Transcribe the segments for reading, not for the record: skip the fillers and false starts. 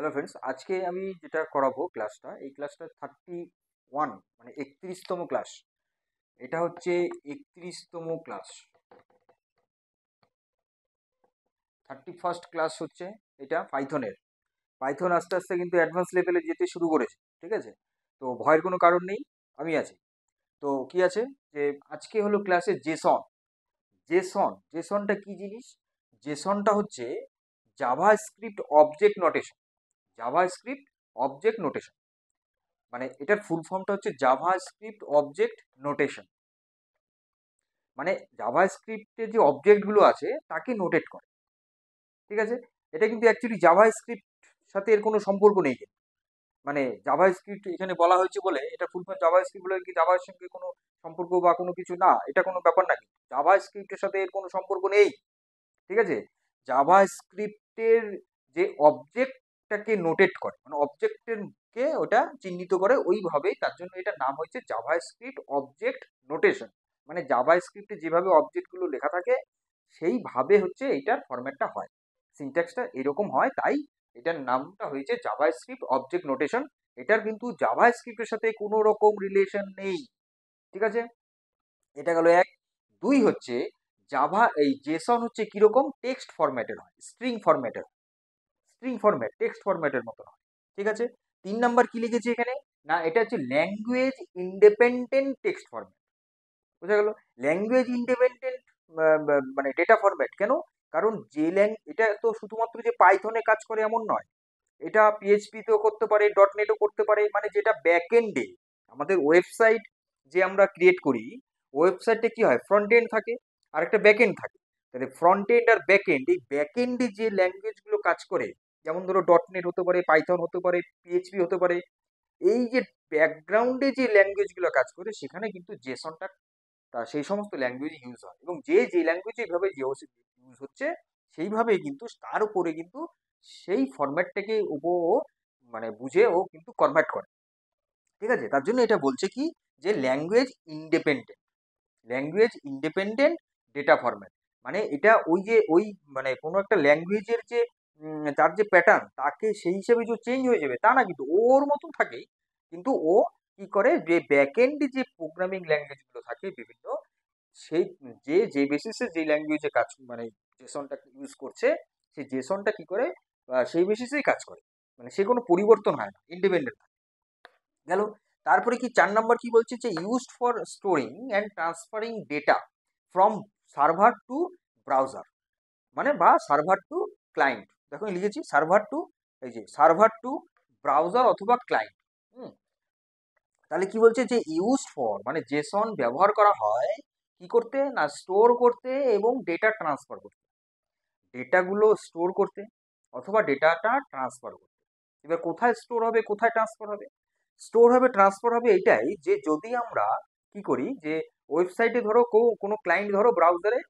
Hello friends, আজকে আমি যেটা করাবো ক্লাসটা, এই ক্লাসটা 31 মানে 31তম ক্লাস। এটা হচ্ছে 31তম ক্লাস, 31st ক্লাস হচ্ছে এটা পাইথনের। পাইথন আস্তে আস্তে কিন্তু অ্যাডভান্স লেভেলে যেতে শুরু করেছে, ঠিক আছে? তো ভয়ের কোনো কারণ নেই, আমি আছি। তো কি আছে যে আজকে হলো ক্লাসে জেসন। জেসনটা কি জিনিস? জেসনটা হচ্ছে Java script object notation. Java script object notation মানে এটার ফুল ফর্মটা হচ্ছে জাভা স্ক্রিপ্ট অবজেক্ট নোটেশন। মানে জাভা স্ক্রিপ্টে যে অবজেক্টগুলো আছে তাকে নোটেট করে, ঠিক আছে? এটা কিন্তু অ্যাকচুয়ালি জাভা স্ক্রিপ্ট সাথে এর কোনো সম্পর্ক নেই কিন্তু। মানে জাভা স্ক্রিপ্ট এখানে বলা হয়েছে বলে এটা ফুল ফর্ম জাভা স্ক্রিপ্ট বলে কি জাভার সঙ্গে কোনো সম্পর্ক বা কোনো কিছু না, এটা কোনো ব্যাপার না। কিন্তু জাভা স্ক্রিপ্টের সাথে এর কোনো সম্পর্ক নেই, ঠিক আছে? জাভা স্ক্রিপ্টের যে অবজেক্টটাকে নোটেট করে, মানে অবজেক্টের কে ওটা চিহ্নিত করে ওইভাবেই, তার জন্য এটার নাম হয়েছে জাভা স্ক্রিপ্ট অবজেক্ট নোটেশন। মানে জাভা স্ক্রিপ্টে যেভাবে অবজেক্টগুলো লেখা থাকে সেইভাবে হচ্ছে এইটার ফরম্যাটটা হয়, সিনট্যাক্সটা এরকম হয়, তাই এটার নামটা হয়েছে জাভা স্ক্রিপ্ট অবজেক্ট নোটেশন। এটার কিন্তু জাভা স্ক্রিপ্টের সাথে কোনো রকম রিলেশন নেই, ঠিক আছে? এটা গেল এক। দুই হচ্ছে জাভা এই জেসন হচ্ছে কিরকম টেক্সট ফরম্যাটের হয়, স্ট্রিং ফরম্যাটের। স্ট্রিং ফরম্যাট টেক্সট ফরম্যাটের মতো হয়, ঠিক আছে? 3 নাম্বার কি লিখেছি এখানে, না এটা হচ্ছে ল্যাঙ্গুয়েজ ইন্ডিপেন্ডেন্ট টেক্সট ফরম্যাট। বোঝা গেল? ল্যাঙ্গুয়েজ ইন্ডিপেন্ডেন্ট মানে ডেটা ফরম্যাট কেন? কারণ যে এটা তো শুধুমাত্র যে পাইথনে কাজ করে এমন নয়, এটা পিএইচপিতেও করতে পারে, ডট নেটও করতে পারে। মানে যেটা ব্যাকএন্ডে আমাদের ওয়েবসাইট যে আমরা ক্রিয়েট করি, ওয়েবসাইটে কি হয়, ফ্রন্ট এন্ড থাকে আর একটা ব্যাকএন্ড থাকে। তাহলে ফ্রন্ট এন্ড আর ব্যাকএন্ড, এই ব্যাকএন্ডে যে ল্যাঙ্গুয়েজগুলো কাজ করে, যেমন ধরো ডট নেট হতে পারে, পাইথন হতে পারে, পিএইচপি হতে পারে, এই যে ব্যাকগ্রাউন্ডে যে ল্যাঙ্গুয়েজগুলো কাজ করে সেখানে কিন্তু জেসনটা সেই সমস্ত ল্যাঙ্গুয়েজ ইউজ হয়, এবং যে যে ল্যাঙ্গুয়েজে এইভাবে ইউজ হচ্ছে সেইভাবে কিন্তু তার উপরে কিন্তু সেই ফরম্যাটটাকে মানে বুঝে ও কিন্তু কনভার্ট করে, ঠিক আছে? তার জন্য এটা বলছে কি, যে ল্যাঙ্গুয়েজ ইন্ডিপেন্ডেন্ট ডেটা ফরম্যাট। মানে এটা ওই যে ওই মানে কোনো একটা ল্যাঙ্গুয়েজের যে তার যে প্যাটার্ন তাকে সেই হিসেবে যে চেঞ্জ হয়ে যাবে তা না, কিন্তু ওর মতন থাকেই। কিন্তু ও কি করে, যে ব্যাকএন্ডে যে প্রোগ্রামিং ল্যাঙ্গুয়েজগুলো থাকে বিভিন্ন, সেই যে যে বেসিসে যে ল্যাঙ্গুয়েজে কাজ মানে জেসনটা ইউজ করছে, সেই জেসনটা কি করে সেই বেসিসেই কাজ করে। মানে সে কোনো পরিবর্তন হয় না, ইন্ডিপেন্ডেন্ট গেল। তারপরে কি 4 নাম্বার কি বলছে, যে used for storing and transferring data from server to browser, মানে বা সার্ভার টু ক্লায়েন্ট। দেখো আমি লিখেছি সার্ভার টু, এই যে সার্ভার টু ব্রাউজার অথবা ক্লায়েন্ট। হুম, তাহলে কি বলছে, যে ইউজড ফর মানে জেসন ব্যবহার করা হয় কি করতে, না স্টোর করতে এবং ডেটা ট্রান্সফার করতে, ডেটাগুলো স্টোর করতে অথবা ডেটাটা ট্রান্সফার করতে। এবার কোথায় স্টোর হবে, কোথায় ট্রান্সফার হবে? স্টোর হবে, ট্রান্সফার হবে এইটাই, যে যদি আমরা কি করি, যে ওয়েবসাইটে ধরো কোনো ক্লায়েন্ট ধরো ব্রাউজারে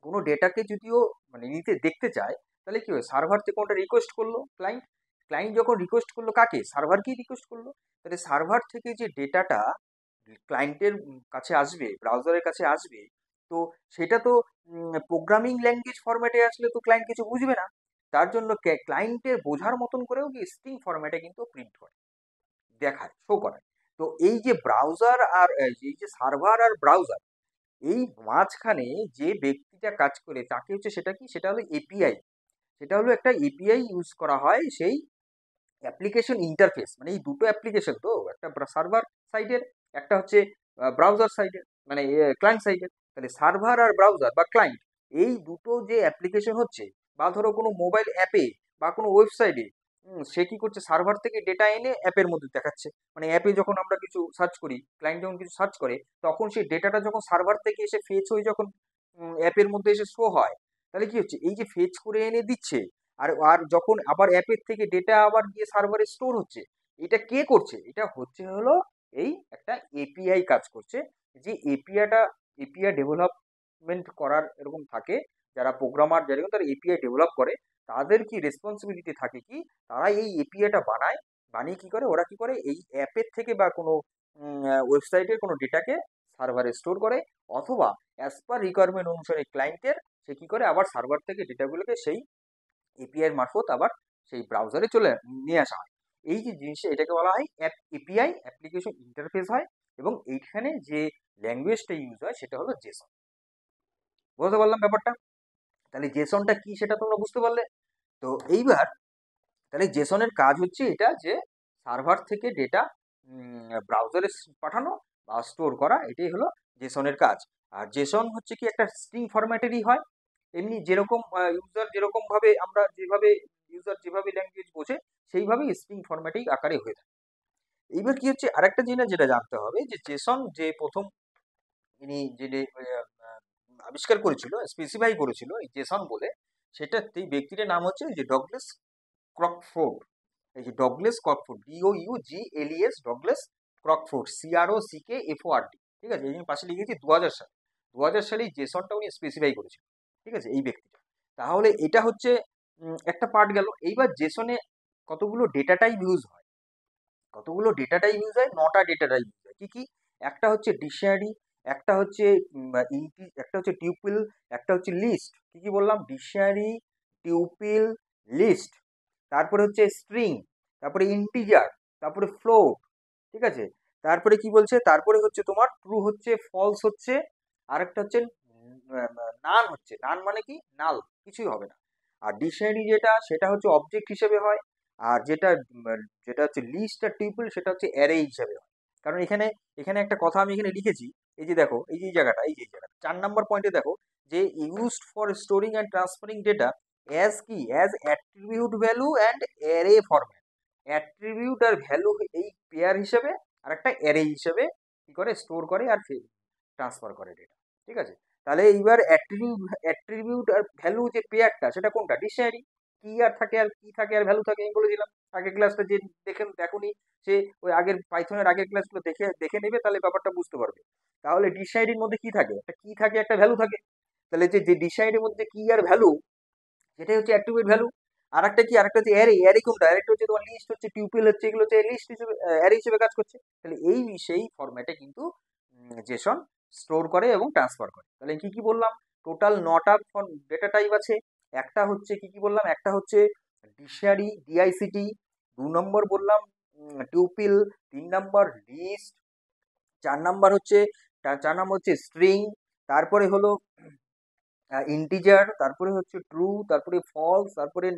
কোনো ডেটাকে যদিও মানে নিতে দেখতে চায়, তাহলে কি হয়, সার্ভার থেকে ওটা রিকোয়েস্ট করলো ক্লায়েন্ট। ক্লায়েন্ট যখন রিকোয়েস্ট করলো কাকে, সার্ভারকেই রিকোয়েস্ট করলো। তাহলে সার্ভার থেকে যে ডেটাটা ক্লায়েন্টের কাছে আসবে, ব্রাউজারের কাছে আসবে, তো সেটা তো প্রোগ্রামিং ল্যাঙ্গুয়েজ ফরম্যাটে আসলে তো ক্লায়েন্ট কিছু বুঝবে না। তার জন্য ক্লায়েন্টের বোঝার মতন করেও কি স্ট্রিং ফরম্যাটে কিন্তু প্রিন্ট করে, দেখায়, শো করায়। তো এই যে ব্রাউজার আর এই যে সার্ভার আর ব্রাউজার, এই মাঝখানে যে ব্যক্তিটা কাজ করে তাকে হচ্ছে সেটা কি, সেটা হলো এপিআই। সেটা হলো একটা এপিআই ইউজ করা হয় সেই অ্যাপ্লিকেশন ইন্টারফেস। মানে এই দুটো অ্যাপ্লিকেশন তো, একটা সার্ভার সাইডের, একটা হচ্ছে ব্রাউজার সাইডের, মানে ক্লায়েন্ট সাইডের। তাহলে সার্ভার আর ব্রাউজার বা ক্লায়েন্ট, এই দুটো যে অ্যাপ্লিকেশন হচ্ছে, বা ধরো কোনো মোবাইল অ্যাপে বা কোনো ওয়েবসাইটে সে কি করছে, সার্ভার থেকে ডেটা এনে অ্যাপের মধ্যে দেখাচ্ছে। মানে অ্যাপে যখন আমরা কিছু সার্চ করি, ক্লায়েন্ট যখন কিছু সার্চ করে, তখন সেই ডেটাটা যখন সার্ভার থেকে এসে ফেচ হয়ে যখন অ্যাপের মধ্যে এসে শো হয়, তাহলে কি হচ্ছে, এই যে ফেচ করে এনে দিচ্ছে, আর আর যখন আবার অ্যাপের থেকে ডেটা আবার গিয়ে সার্ভারে স্টোর হচ্ছে, এটা কে করছে, এটা হচ্ছে হলো এই একটা এপিআই কাজ করছে। যে এপিআই ডেভেলপমেন্ট করার এরকম থাকে, যারা প্রোগ্রামার যারা তারা এপিআই ডেভেলপ করে, তাদের কি রেসপন্সিবিলিটি থাকে কি, তারা এই এপিআইটা বানায়, বানিয়ে কি করে, ওরা কি করে, এই অ্যাপের থেকে বা কোনো ওয়েবসাইটের কোনো ডেটাকে সার্ভারে স্টোর করে, অথবা অ্যাজ পার রিকোয়ারমেন্ট অনুসারে ক্লায়েন্টের সে কি করে আবার সার্ভার থেকে ডেটাগুলোকে সেই এপিআই এর মারফত আবার সেই ব্রাউজারে চলে নিয়ে আসা হয়। এই যে জিনিসটা এটাকে বলা হয় এপিআই, অ্যাপ্লিকেশন ইন্টারফেস হয়, এবং এইখানে যে ল্যাঙ্গুয়েজটা ইউজ হয় সেটা হলো জেসন। বুঝতে পারলাম ব্যাপারটা? তাহলে জেসনটা কি সেটা তোমরা বুঝতে পারলে। তো এইবার তাহলে জেসনের কাজ হচ্ছে এটা, যে সার্ভার থেকে ডেটা ব্রাউজারে পাঠানো বা স্টোর করা, এটাই হলো জেসনের কাজ। আর জেসন হচ্ছে কি একটা স্ট্রিং ফরম্যাটেরই হয়। এমনি যেরকম ইউজার যেরকম ভাবে আমরা যেভাবে ইউজার যেভাবে ল্যাঙ্গুয়েজ বোঝে সেইভাবেই স্ট্রিং ফরম্যাটেই আকারে হয়ে থাকে। এইবার কি হচ্ছে আরেকটা জিনিস যেটা জানতে হবে, যে জেসন যে প্রথম ইনি যিনি আবিষ্কার করেছিল, স্পেসিফাই করেছিল এই জেসন বলে, সেটা সেই ব্যক্তিটার নাম হচ্ছে যে ডগলাস ক্রকফোর্ড। এই যে Douglas Crockford, DOUGLES, Douglas Crockford, CROCKFORD। ঠিক আছে, এই পাশে লিখেছি 2000 সালে। 2000 সালেই জেসনটা উনি স্পেসিফাই করেছিল। ঠিক আছে, এই ব্যক্তিটা। তাহলে এটা হচ্ছে একটা পার্ট গেল। এইবার জেসনে কতগুলো ডেটা টাইপ ইউজ হয়, কতগুলো ডেটা টাইপ ইউজ হয়, 9টা ডেটা টাইপ ইউজ হয়। কি কি? একটা হচ্ছে ডিকশনারি, একটা হচ্ছে একটা হচ্ছে টিউপল, একটা হচ্ছে লিস্ট। কি কি বললাম? ডিকশনারি, টিউপল, লিস্ট, তারপরে হচ্ছে স্ট্রিং, তারপরে ইন্টিজার, তারপরে ফ্লোট। ঠিক আছে, তারপরে কি বলছে, তারপরে হচ্ছে তোমার ট্রু হচ্ছে, ফলস হচ্ছে, আরেকটা হচ্ছে নান হচ্ছে। নান মানে কি? নাল, কিছুই হবে না। আর ডিকশনারি যেটা, সেটা হচ্ছে অবজেক্ট হিসেবে হয়। আর যেটা হচ্ছে লিস্ট আর টিউপল, সেটা হচ্ছে অ্যারে হিসেবে হয়। কারণ এখানে এখানে একটা কথা আমি এখানে লিখেছি, এই যে দেখো, এই যে জায়গাটা, এই যে জায়গাটা 4 নম্বর পয়েন্টে দেখো, যে used for storing and transferring data as key, as attribute value and array format. Attribute আর ভ্যালু এই পেয়ার হিসেবে, আর একটা অ্যারে হিসেবে কি করে, স্টোর করে আর ট্রান্সফার করে ডেটা। ঠিক আছে, তাহলে এইবার অ্যাট্রিবিউট আর ভ্যালু যে পেয়ারটা, সেটা কোনটা? ডিকশনারি। কি আর থাকে, আর কি থাকে আর ভ্যালু থাকে, আমি বলেছিলাম আগের ক্লাসটা, যে দেখুনি, সে ওই আগের পাইথনের আগের ক্লাসগুলো দেখে দেখে নেবে, তাহলে ব্যাপারটা বুঝতে পারবে। তাহলে ডিকশনারির মধ্যে কি থাকে? একটা কি থাকে, একটা ভ্যালু থাকে। তাহলে যে ডিকশনারির মধ্যে কি আর ভ্যালু, সেটাই হচ্ছে অ্যাট্রিবিউট ভ্যালু। আর একটা কি, আরেকটা হচ্ছে অ্যারে। অ্যারে কোনটা? আরেকটা হচ্ছে তোমার লিস্ট, হচ্ছে টিউপল হচ্ছে, এগুলো হচ্ছে লিস্ট হিসেবে, অ্যারে হিসেবে কাজ করছে। তাহলে এই সেই ফরম্যাটে কিন্তু জেসন স্টোর করে এবং ট্রান্সফার করে। তাহলে কি কি বললাম? টোটাল 9টা ডেটা টাইপ আছে। একটা হচ্ছে কি কি বললাম, একটা হচ্ছে ডিকশনারি, DICT। 2 নম্বর বললাম টিউপিল। 3 নম্বর লিস্ট। 4 নম্বর হচ্ছে 4 নম্বর হচ্ছে স্ট্রিং। তারপরে হলো ইন্টিজার, তারপরে হচ্ছে ট্রু, তারপরে ফলস, তারপরে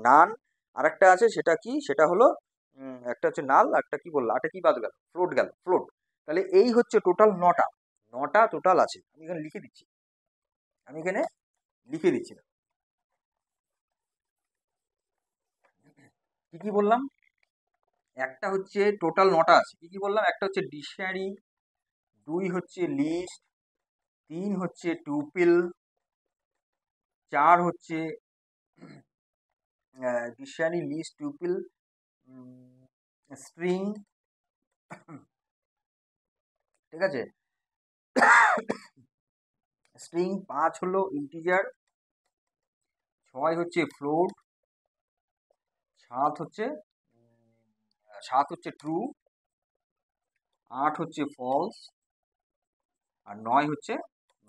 নান। আরেকটা আছে, সেটা কি, সেটা হলো একটা হচ্ছে নাল, একটা কি বললাম, একটা কি বাদ গেল, ফ্লোট গেল, ফ্লোট। তাহলে এই হচ্ছে টোটাল 9টা, 9টা টোটাল আছে। আমি এখানে লিখে দিচ্ছি, আমি এখানে লিখে দিচ্ছি। কি কি বললাম? একটা হচ্ছে টোটাল 9টা আছে। কি কি বললাম? একটা হচ্ছে ডিকশনারি, 2 হচ্ছে লিস্ট, 3 হচ্ছে টুপিল, 4 হচ্ছে ডিকশনারি, লিস্ট, টুপিল, স্ট্রিং। ঠিক আছে, স্ট্রিং। 5 হলো ইন্টিজার, 6 হচ্ছে ফ্লোট, 7 হচ্ছে 7 হচ্ছে ট্রু, 8 হচ্ছে ফলস, আর 9 হচ্ছে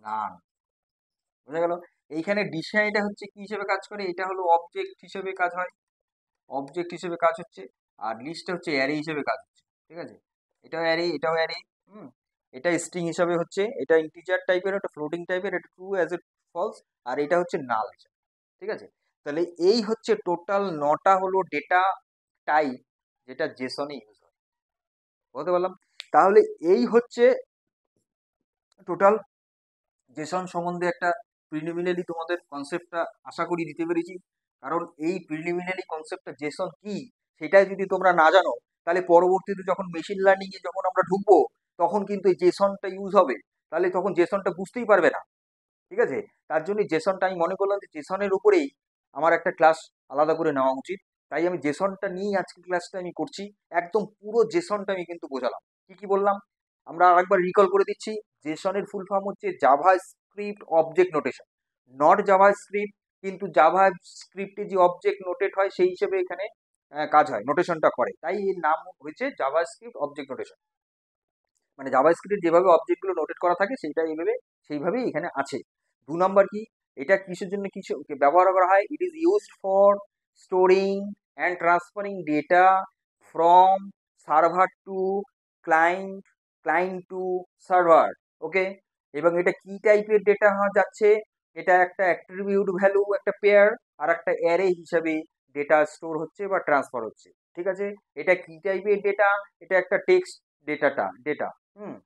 নান। বুঝা গেল? এইখানে ডিকশনারিটা হচ্ছে কি হিসেবে কাজ করে? এটা হলো অবজেক্ট হিসেবে কাজ হয়, অবজেক্ট হিসেবে কাজ হচ্ছে। আর লিস্টটা হচ্ছে অ্যারে হিসেবে কাজ হচ্ছে। ঠিক আছে, এটাও অ্যারে, এটাও অ্যারে। হুম, এটা স্ট্রিং হিসাবে হচ্ছে, এটা ইন্টিজার টাইপের, এটা ফ্লোটিং টাইপের, এটা ট্রু অ্যাজ এ ফলস, আর এটা হচ্ছে নাল হিসাবে। ঠিক আছে, তাহলে এই হচ্ছে টোটাল 9টা হলো ডেটা টাইপ, যেটা জেসনে ইউজ হয়। বলতে পারলাম? তাহলে এই হচ্ছে টোটাল জেসন সম্বন্ধে একটা প্রিলিমিনারি তোমাদের কনসেপ্টটা আশা করি দিতে পেরেছি। কারণ এই প্রিলিমিনারি কনসেপ্টটা জেসন কি, সেটাই যদি তোমরা না জানো, তাহলে পরবর্তীতে যখন মেশিন লার্নিং এ যখন আমরা ঢুকবো, তখন কিন্তু এই জেসনটা ইউজ হবে, তাহলে তখন জেসনটা বুঝতেই পারবে না। ঠিক আছে, তার জন্য জেসনটা আমি মনে করলাম যে জেসনের উপরেই আমার একটা ক্লাস আলাদা করে নেওয়া উচিত। তাই আমি জেসনটা নিয়েই আজকে ক্লাসটা আমি করছি। একদম পুরো জেসনটা আমি কিন্তু বোঝালাম। কি কি বললাম আমরা আরেকবার রিকল করে দিচ্ছি। জেসনের ফুল ফর্ম হচ্ছে Java script object notation, not Java script. কিন্তু জাভা স্ক্রিপ্টে যে অবজেক্ট নোটেট হয়, সেই হিসেবে এখানে কাজ হয়, নোটেশনটা করে, তাই এর নাম হয়েছে জাভা স্ক্রিপ্ট অবজেক্ট নোটেশন। মানে জাভা স্ক্রিপ্টে যেভাবে অবজেক্টগুলো নোটেট করা থাকে, সেইটা এইভাবে সেইভাবেই এখানে আছে। 2 নম্বর কি, এটা কিসের জন্য কিছু ব্যবহার করা হয়? It is used for storing and transferring data from server to client, client to server. Okay, এবং এটা কি টাইপের ডেটা যাচ্ছে, এটা একটা অ্যাট্রিবিউট ভ্যালু, একটা পেয়ার আর একটা অ্যারে হিসাবে ডেটা স্টোর হচ্ছে বা ট্রান্সফার হচ্ছে। ঠিক আছে, এটা কি টাইপের ডেটা, এটা একটা টেক্সট ডেটা।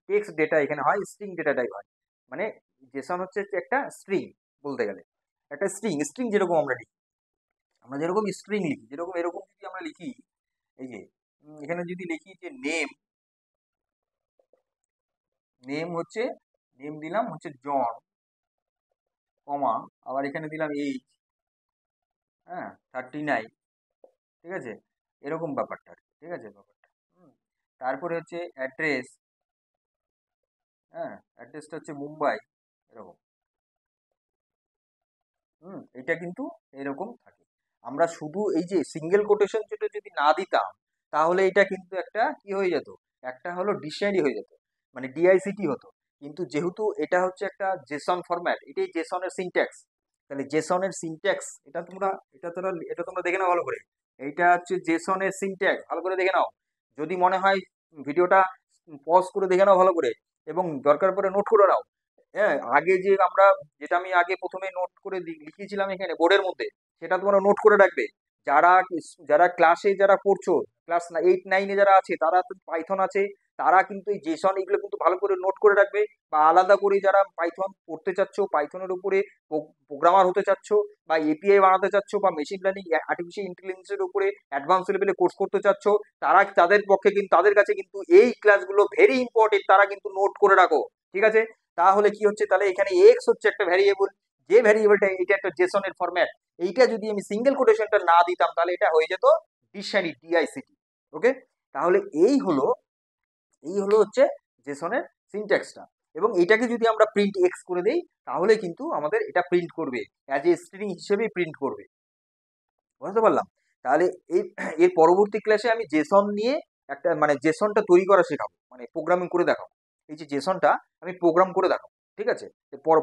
টেক্সট ডেটা এখানে হয়, স্ট্রিং ডেটা টাইপ হয়। মানে জেসন হচ্ছে একটা স্ট্রিং, বলতে গেলে একটা স্ট্রিং। স্ট্রিং যেরকম আমরা যেরকম স্ট্রিং লিখি, যেরকম এরকম যদি আমরা লিখি, এই যে এখানে যদি লিখি যে নেম, হচ্ছে নেম দিলাম হচ্ছে জন, কমা, আবার এখানে দিলাম এইচ, হ্যাঁ 39, ঠিক আছে, এরকম ব্যাপারটা আর কি, ঠিক আছে ব্যাপারটা। তারপরে হচ্ছে অ্যাড্রেস, হ্যাঁ অ্যাড্রেসটা হচ্ছে মুম্বাই, এরকম। এটা কিন্তু এরকম থাকে। আমরা শুধু এই যে সিঙ্গেল কোটেশন যেটা যদি না দিতাম, তাহলে এটা কিন্তু একটা কি হয়ে যেত, একটা হলো ডিকশনারি হয়ে যেত, মানে ডিআইসিটি হতো। কিন্তু যেহেতু এটা হচ্ছে একটা জেসন ফরম্যাট, এটাই জেসনের সিনট্যাক্স, তাহলে জেসনের সিনট্যাক্স এটা তোমরা দেখে নাও ভালো করে। এইটা হচ্ছে জেসনের সিনট্যাক্স, ভালো করে দেখে নাও। যদি মনে হয় ভিডিওটা পজ করে দেখে নাও ভালো করে, এবং দরকার পড়ে নোট করে নাও। হ্যাঁ, আগে যে আমরা, যেটা আমি আগে প্রথমে নোট করে লিখিয়েছিলাম এখানে বোর্ডের মধ্যে, সেটা তোমরা নোট করে রাখবে। যারা যারা ক্লাসে যারা পড়ছো, ক্লাস 8 9-এ যারা আছে, তারা পাইথন আছে, তারা কিন্তু এই জেসন এগুলো কিন্তু ভালো করে নোট করে রাখবে। বা আলাদা করে যারা পাইথন পড়তে চাচ্ছ, পাইথনের উপরে প্রোগ্রামার হতে চাচ্ছ, বা এপিআই বানাতে চাচ্ছ, বা মেশিন লার্নিং আর্টিফিশিয়াল ইন্টেলিজেন্সের উপরে অ্যাডভান্স লেভেলে কোর্স করতে চাচ্ছ, তারা, তাদের পক্ষে কিন্তু, তাদের কাছে কিন্তু এই ক্লাসগুলো ভেরি ইম্পর্টেন্ট, তারা কিন্তু নোট করে রাখো। ঠিক আছে, তাহলে কি হচ্ছে, তাহলে এখানে এক্স হচ্ছে একটা ভ্যারিয়েবল, যে ভ্যারিয়েবলটা, এটা একটা জেসনের ফরম্যাট, এইটা যদি আমি সিঙ্গেল কোটেশনটা না দিতাম, তাহলে এটা হয়ে যেত ডিকশনারি, ডিআইসিটি। ওকে, তাহলে এই হলো হচ্ছে জেসনের সিনট্যাক্সটা। এবং এটাকে যদি আমরা প্রিন্ট এক্স করে দেই, তাহলে কিন্তু আমাদের এটা প্রিন্ট করবে, অ্যাজ এ স্ট্রিং হিসেবে প্রিন্ট করবে। বুঝতে পারলাম? তাহলে এর পরবর্তী ক্লাসে আমি জেসন নিয়ে একটা, মানে জেসনটা তৈরি করা শেখাবো, মানে প্রোগ্রামিং করে দেখাবো। এই যে জেসনটা আমি প্রোগ্রাম করে দেখাবো। ঠিক আছে,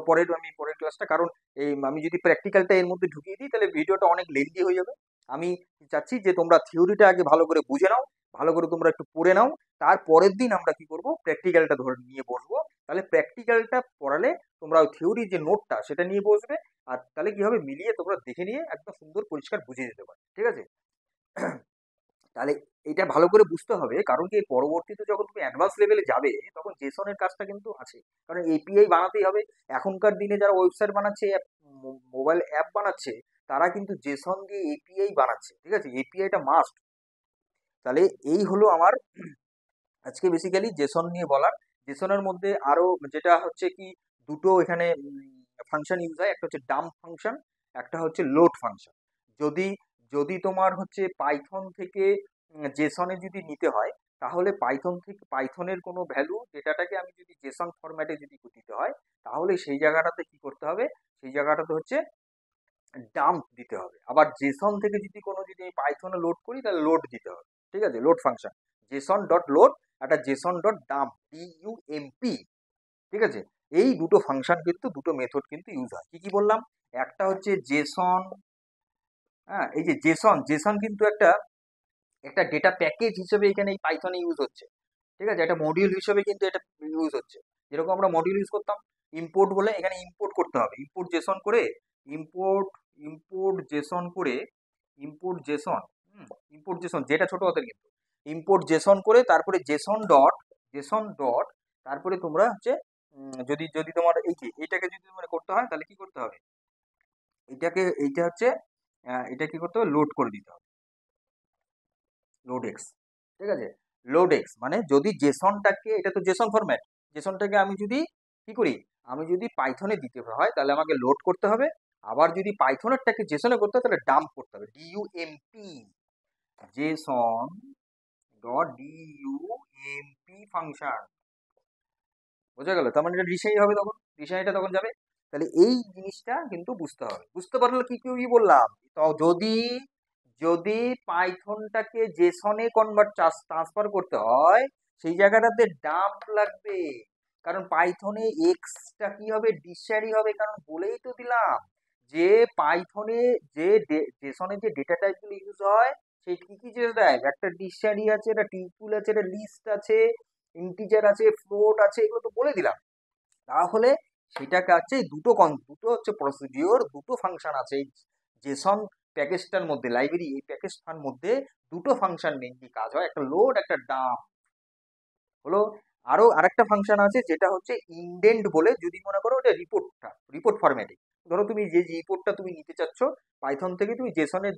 পরের ক্লাসটা, কারণ এই আমি যদি প্র্যাকটিক্যালটা এর মধ্যে ঢুকিয়ে দিই, তাহলে ভিডিওটা অনেক লেন্দি হয়ে যাবে। আমি চাচ্ছি যে তোমরা থিওরিটা আগে ভালো করে বুঝে নাও, ভালো করে তোমরা একটু পড়ে নাও, তার পরের দিন আমরা কি করব, প্র্যাকটিক্যালটা ধরে নিয়ে বসবো। তাহলে প্র্যাকটিক্যালটা পড়ালে তোমরা ওই থিওরি যে নোটটা সেটা নিয়ে বসবে, আর তাহলে কি হবে, মিলিয়ে তোমরা দেখে নিয়ে একদম সুন্দর পরিষ্কার বুঝে যেতে পারবে। ঠিক আছে, তাহলে এটা ভালো করে বুঝতে হবে, কারণ কি পরবর্তীতে যখন তুমি অ্যাডভান্স লেভেলে যাবে, তখন জেসনের কাজটা কিন্তু আছে, কারণ এপিআই বানাতেই হবে। এখনকার দিনে যারা ওয়েবসাইট বানাচ্ছে, মোবাইল অ্যাপ বানাচ্ছে, তারা কিন্তু জেসন দিয়ে এপিআই বানাচ্ছে। ঠিক আছে, এপিআইটা মাস্ট। তাহলে এই হলো আমার আজকে বেসিক্যালি জেসন নিয়ে বলার। জেসনের মধ্যে আরো যেটা হচ্ছে কি, দুটো এখানে ফাংশন ইউজ হয়, একটা হচ্ছে ডাম্প ফাংশন, একটা হচ্ছে লোড ফাংশন। যদি যদি তোমার হচ্ছে পাইথন থেকে জেসনে যদি নিতে হয়, তাহলে পাইথন থেকে পাইথনের কোনো ভ্যালু ডেটাটাকে আমি যদি জেসন ফরম্যাটে যদি দিতে হয়, তাহলে সেই জায়গাটাতে কি করতে হবে, সেই জায়গাটাতে হচ্ছে ডাম্প দিতে হবে। আবার জেসন থেকে যদি কোনো, যদি আমি পাইথনে লোড করি, তাহলে লোড দিতে হবে। ঠিক আছে, load function, Jason dot load, একটা জেসন ডট ডাম্প, ডিইউএমপি। ঠিক আছে, এই দুটো ফাংশন কিন্তু, দুটো মেথড কিন্তু ইউজ হয়। কি কি বললাম, একটা হচ্ছে জেসন, হ্যাঁ এই যে জেসন, জেসন কিন্তু একটা একটা ডেটা প্যাকেজ হিসেবে এখানে এই পাইথনে ইউজ হচ্ছে। ঠিক আছে, একটা মডিউল হিসেবে কিন্তু এটা ইউজ হচ্ছে। যেরকম আমরা মডিউল ইউজ করতাম, ইম্পোর্ট বলে, এখানে ইম্পোর্ট করতে হবে, ইম্পোর্ট জেসন করে, ইম্পোর্ট ইম্পোর্ট জেসন করে, ইম্পোর্ট জেসন, ইম্পোর্ট জেসন যেটা ছোট হাতের কিন্তু, ইম্পোর্ট জেসন করে, তারপরে জেসন ডট, তারপরে তোমরা হচ্ছে যদি যদি তোমার এই যে এটাকে যদি তোমার করতে হয়, তাহলে কি করতে হবে, এইটা হচ্ছে এটা কি করতে হবে, লোড করে দিতে হবে, লোড এক্স। ঠিক আছে, লোড এক্স মানে যদি জেসনটাকে, এটা তো জেসন ফরম্যাট, জেসনটাকে আমি যদি কি করি, আমি যদি পাইথনে দিতে হয়, তাহলে আমাকে লোড করতে হবে। আবার যদি পাইথনেরটাকে জেসনে করতে হয়, তাহলে ডাম্প করতে হবে, ডিইউএমপি, জেসন ডট ডিইউএমপি ফাংশন। বোঝা গেল? তার মানে এটা রিসাই হবে, তখন রিসাইটা তখন যাবে। তাহলে এই জিনিসটা কিন্তু বুঝতে হবে, বুঝতে পারলে কি কি বললাম। তো যদি যদি পাইথনটাকে জেসনে ট্রান্সফার করতে হয়, সেই জায়গাটাতে ডাম্প লাগবে, কারণ পাইথনে এক্সটা কি হবে, ডিকশনারি হবে, কারণ বলেই তো দিলাম যে পাইথনে যে জেসনে যে ডেটা টাইপগুলো ইউজ হয় সেই কি কি ডেটা টাইপ, একটা ডিকশনারি আছে, একটা টিপুল আছে, একটা লিস্ট আছে, ইন্টিজার আছে, ফ্লোট আছে, এগুলো তো বলে দিলাম। তাহলে সেটাকে হচ্ছে দুটো হচ্ছে প্রসিডিওর, দুটো ফাংশন আছে এই জেসন প্যাকেজটার মধ্যে, লাইব্রেরি এই প্যাকেজটার মধ্যে দুটো ফাংশন মেনলি কাজ হয়, একটা লোড একটা ডাম্প হলো। আরো আরেকটা ফাংশন আছে যেটা হচ্ছে ইনডেন্ট বলে, যদি মনে করো ওটা রিপোর্ট ফরম্যাটে, ধরো তুমি যে রিপোর্টটা তুমি নিতে চাচ্ছ পাইথন থেকে তুমি জেসনে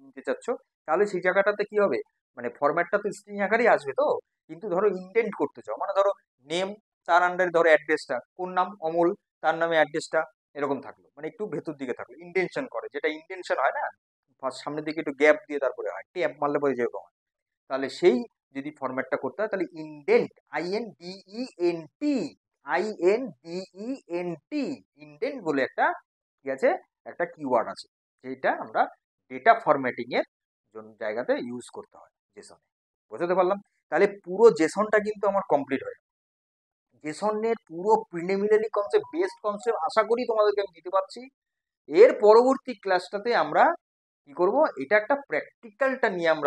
নিতে চাচ্ছ, তাহলে সেই জায়গাটাতে কি হবে, মানে ফরম্যাটটা তো স্ট্রিং আকারেই আসবে তো, কিন্তু ধরো ইনডেন্ট করতে চাও, মানে ধরো নেম, তার আন্ডারে ধরো অ্যাড্রেসটা, কোন নাম অমল, তার নামে অ্যাড্রেসটা এরকম থাকলো, মানে একটু ভেতর দিকে থাকলো, ইন্টেনশন করে, যেটা ইন্টেনশন হয় না, ফার্স্ট সামনের দিকে একটু গ্যাপ দিয়ে তারপরে হয়, ট্যাপ মারলে পরে যেরকম হয়, তাহলে সেই যদি ফরম্যাটটা করতে হয় তাহলে ইনডেন্ট, INDENT, INDENT, ইনডেন্ট বলে একটা কি আছে, একটা কিওয়ার্ড আছে, যেটা আমরা ডেটা ফরম্যাটিং এর জন্য জায়গাতে ইউজ করতে হয় জেসনে। বুঝতে পারলাম? তাহলে পুরো জেসনটা কিন্তু আমার কমপ্লিট হয়ে গেল। জেসনের পুরো প্রিলিমিনারি কনসেপ্ট, বেস্ট কনসেপ্ট আশা করি তোমাদেরকে আমি দিতে পারছি। এর পরবর্তী ক্লাসটাতে আমরা কি করব, এটা একটা প্র্যাকটিক্যালটা নিয়ে আমি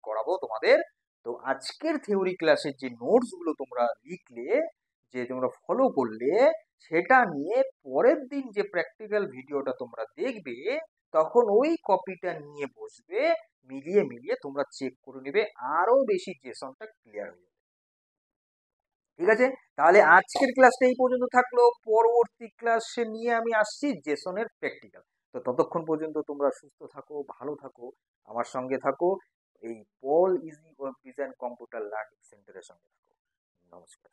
করাবো তোমাদের। তো আজকের থিওরি ক্লাসের যে নোটস গুলো তোমরা লিখলে, যে তোমরা ফলো করলে, সেটা নিয়ে পরের দিন যে প্র্যাকটিক্যাল ভিডিওটা তোমরা দেখবে, তখন ওই কপিটা নিয়ে বসবে, মিলিয়ে মিলিয়ে তোমরা চেক করে নেবে, আরো বেশি জেসনটা ক্লিয়ার হয়ে যাবে। ঠিক আছে, তাহলে আজকের ক্লাসটা এই পর্যন্ত থাকলো, পরবর্তী ক্লাসে নিয়ে আমি আসছি জেসনের প্র্যাকটিক্যাল। তো ততক্ষণ পর্যন্ত তোমরা সুস্থ থাকো, ভালো থাকো, আমার সঙ্গে থাকো, এই Paul easy web design computer learning সেন্টারের সঙ্গে থাকো। নমস্কার।